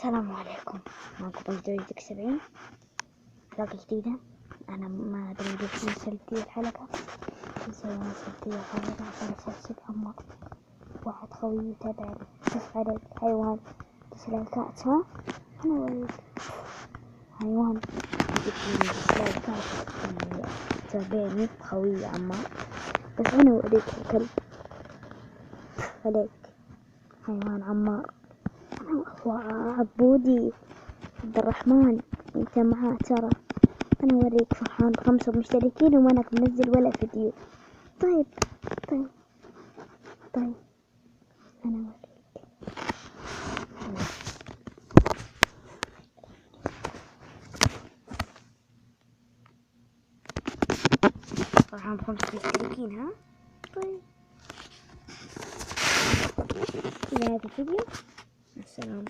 السلام عليكم. معكم جديدك 70 حلقة جديدة. أنا ما أدري ليش نزلت الحلقة، بس أنا نزلت الحلقة عشان أسلسل عمر واحد خوي يتابع كيف على الحيوان ديسلايكات. ها أنا أوريك حيوان يجيب ديسلايكات تابعني خوي عمار، بس أنا أوريك الكلب عليك حيوان عمار. عبودي عبد الرحمن انت معاه ترى. انا اوريك فرحان ب5 مشتركين ومانك منزل ولا فيديو. طيب انا اوريك فرحان ب5 مشتركين. ها طيب إلى هذا الفيديو. السلام.